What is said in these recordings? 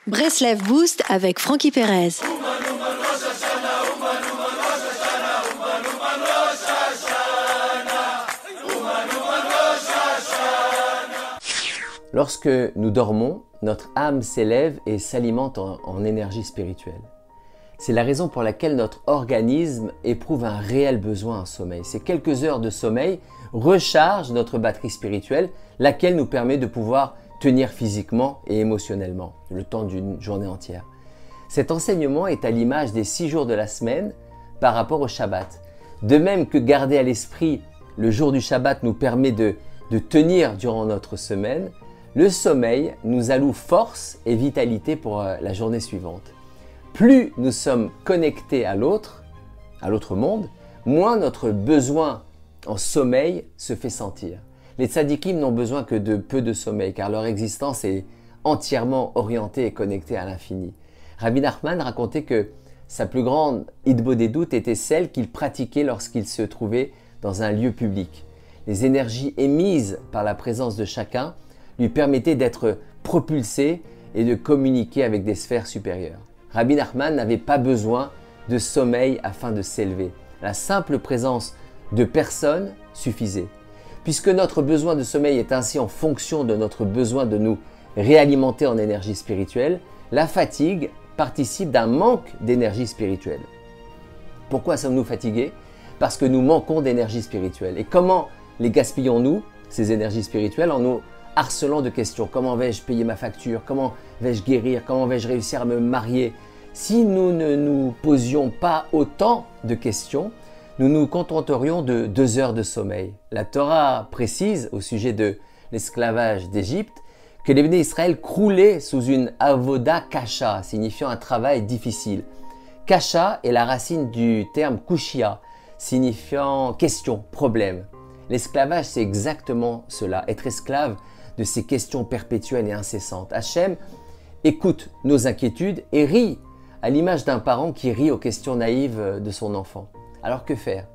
Breslev Boost avec Francky Perez. Lorsque nous dormons, notre âme s'élève et s'alimente en énergie spirituelle. C'est la raison pour laquelle notre organisme éprouve un réel besoin en sommeil. Ces quelques heures de sommeil rechargent notre batterie spirituelle, laquelle nous permet de pouvoir tenir physiquement et émotionnellement le temps d'une journée entière. Cet enseignement est à l'image des 6 jours de la semaine par rapport au Shabbat. De même que garder à l'esprit le jour du Shabbat nous permet de tenir durant notre semaine, le sommeil nous alloue force et vitalité pour la journée suivante. Plus nous sommes connectés à l'autre monde, moins notre besoin en sommeil se fait sentir. Les tzadikim n'ont besoin que de peu de sommeil car leur existence est entièrement orientée et connectée à l'infini. Rabbi Nachman racontait que sa plus grande hitbodedut était celle qu'il pratiquait lorsqu'il se trouvait dans un lieu public. Les énergies émises par la présence de chacun lui permettaient d'être propulsé et de communiquer avec des sphères supérieures. Rabbi Nachman n'avait pas besoin de sommeil afin de s'élever. La simple présence de personnes suffisait. Puisque notre besoin de sommeil est ainsi en fonction de notre besoin de nous réalimenter en énergie spirituelle, la fatigue participe d'un manque d'énergie spirituelle. Pourquoi sommes-nous fatigués? Parce que nous manquons d'énergie spirituelle. Et comment les gaspillons-nous, ces énergies spirituelles, en nous harcelant de questions? Comment vais-je payer ma facture? Comment vais-je guérir? Comment vais-je réussir à me marier? Si nous ne nous posions pas autant de questions, nous nous contenterions de 2 heures de sommeil. La Torah précise au sujet de l'esclavage d'Égypte que les béné Israël croulaient sous une avoda kasha, signifiant un travail difficile. Kasha est la racine du terme kushia, signifiant question, problème. L'esclavage, c'est exactement cela, être esclave de ces questions perpétuelles et incessantes. Hachem écoute nos inquiétudes et rit, à l'image d'un parent qui rit aux questions naïves de son enfant. Alors que faire?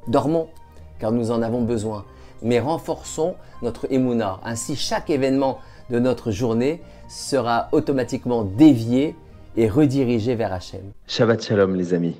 Dormons, car nous en avons besoin, mais renforçons notre émouna. Ainsi, chaque événement de notre journée sera automatiquement dévié et redirigé vers Hachem. Shabbat Shalom les amis.